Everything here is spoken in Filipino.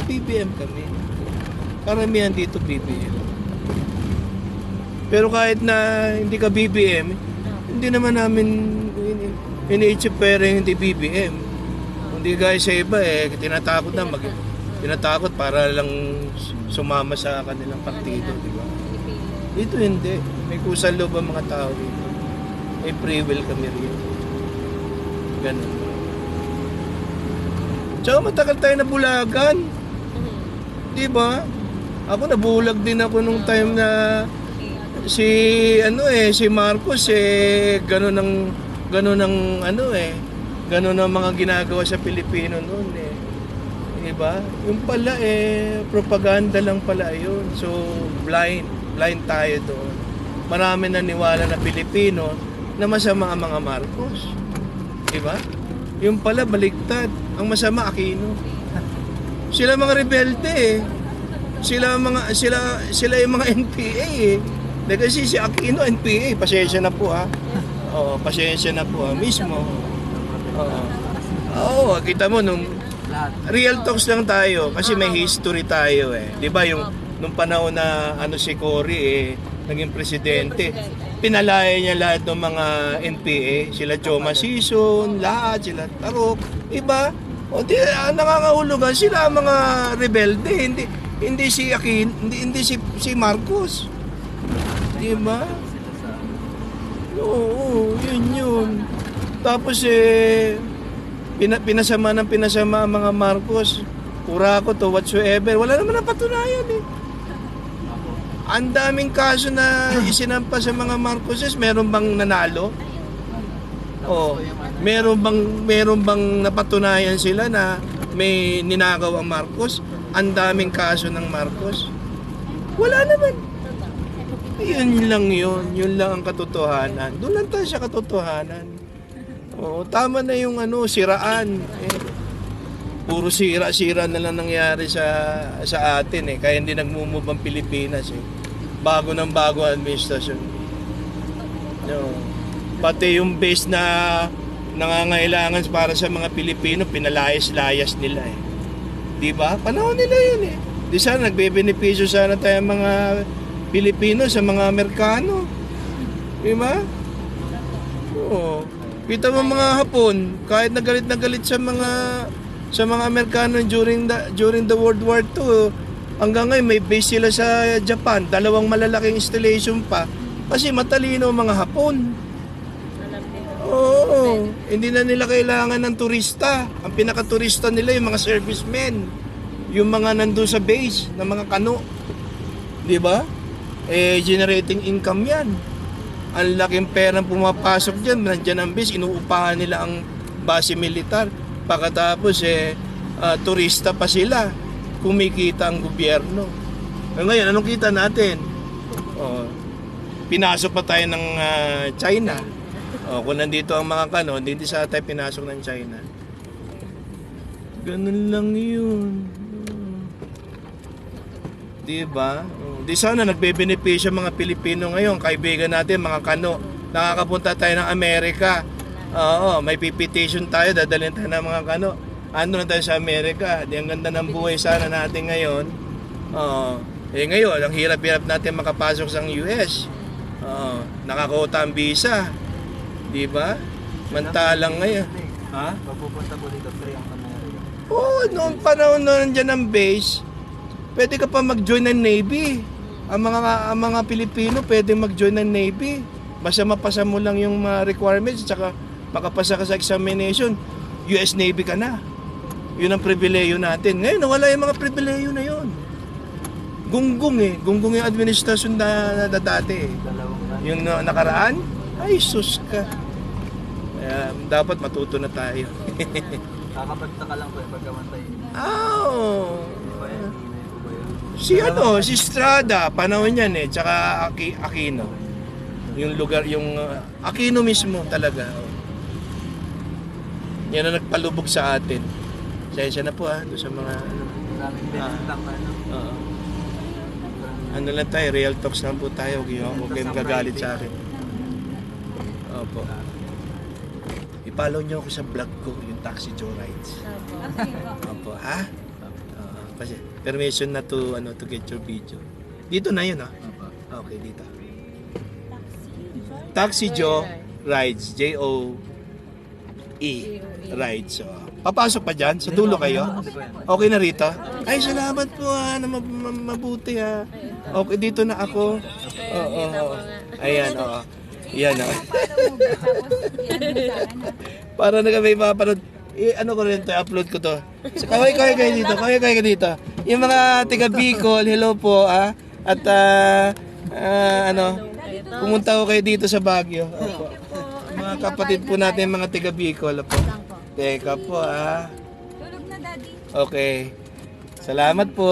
BBM kami. Karamihan dito BBM. Pero kahit na hindi ka BBM, hindi naman namin iniisip pero hindi BBM. Hindi guys sa iba tinatakot tinatakot para lang sumama sa kanilang partido, di ba? Dito hindi. May kusang loob ang mga tao dito. May free will kami rin. Ganun. Tsaka matagal tayo nabulagan. Di ba? Ako nabulag din ako nung time na si Marcos ganun ang mga ginagawa sa Pilipino noon Diba? Yung pala propaganda lang pala yun. So blind tayo doon. Marami naniwala na Pilipino na masama ang mga Marcos. Diba? Yung pala baliktad. Ang masama Aquino. Sila mga rebelde Sila yung mga NPA Kasi si Aquino NPA, pasensya na po pasensya na po mismo. Kita mo nung real talks lang tayo kasi may history tayo 'Di ba yung nung panahon na si Cory naging presidente, pinalaya niya lahat ng mga NPA, sila Choma Sison, lahat sila Tarok, iba. Nangangahulugan sila mga rebelde, hindi si Aquino, hindi si Marcos. Di ba? Oo, yun. Tapos pinasama ang mga Marcos. Pura ko to whatsoever. Wala naman ang patunayan Ang daming kaso na isinampa sa mga Marcoses. Meron bang nanalo? Meron bang napatunayan sila na may ninakaw ang Marcos? Ang daming kaso ng Marcos. Wala naman. Yun lang ang katotohanan. Doon lang tayo sa katotohanan. Tama na yung siraan. Puro sira na lang nangyari sa atin Kaya hindi nagmumove ang Pilipinas Bago ng bago administrasyon. Pati yung base na nangangailangan para sa mga Pilipino, pinalayas-layas nila Di ba? Panahon nila yun Di sana nagbebenepisyo sana tayo mga Pilipino sa mga Amerikano. Di ba? Oo. Kita mo mga Hapon, kahit nagalit sa mga Amerikano during the World War II, hanggang ngayon may base sila sa Japan, 2 malalaking installation pa kasi matalino ang mga Hapon. Oo. Hindi na nila kailangan ng turista. Ang pinaka-turista nila yung mga servicemen, yung mga nandoon sa base ng mga kano. Di ba? Generating income yan. Ang laking perang pumapasok dyan, nandyan ang base, inuupahan nila ang base militar. Pagkatapos turista pa sila, kumikita ang gobyerno. Ngayon, anong kita natin? Pinasok pa tayo ng China. Kung nandito ang mga kano, hindi sa tayo pinasok ng China. Ganun lang yun. Diba? Di sana nagbebenepisyo mga Pilipino ngayon, kaibigan natin mga kano. Nakakapunta tayo ng Amerika. May petition tayo, dadalhin tayo ng mga kano. Ano na tayo sa Amerika? Di ang ganda ng buhay sana natin ngayon. Ngayon, ang hirap-hirap natin makapasok sa US. Nakakota ang visa. Di ba? Mantalang ngayon. Ha? Papupunta po dito, free ang Amerika. Noong panahon na nandyan ang base, pwede ka pa mag-join ng Navy. Ang mga Pilipino pwede mag-join ng Navy. Basta mapasa mo lang yung mga requirements at saka makapasa ka sa examination, US Navy ka na. Yun ang pribileyo natin. Ngayon, nawala yung mga pribileyo na yun. Gunggong yung administrasyon na dati Yung nakaraan, ay sus ka. Dapat matuto na tayo. Kakapagtaka lang po yung pagkamantay. Si Estrada, panahon yan tsaka Aquino. Yung lugar, yung Aquino mismo talaga. Yan ang nagpalubog sa atin. Sensya na po doon sa mga ano lang tayo, real talks lang po tayo. Huwag kayong gagalit sa akin. Opo. I-follow nyo ako sa vlog ko, yung Taxi Joe Rides. Opo, ha? permission na to to get your video. Dito na 'yun, ah. Opo. Okay, dito. Taxi Joe Rides, J-O-E Rides. So, papasok pa dyan? Sa dulo kayo? Okay na rito? Ay, salamat po na mabuti ha. Okay, dito na ako. Oo. Ayan, oo. Yan, oo. Para na kami mapanood. Ano ko rin to, upload ko to. So, kaway kayo dito, kaway kayo dito. Yung mga taga Bicol, hello po ah. At pumunta ko kayo dito sa Baguio. Opo. Mga kapatid po natin, mga taga Bicol po. Teka po ah. Tulog na, Daddy. Okay. Salamat po.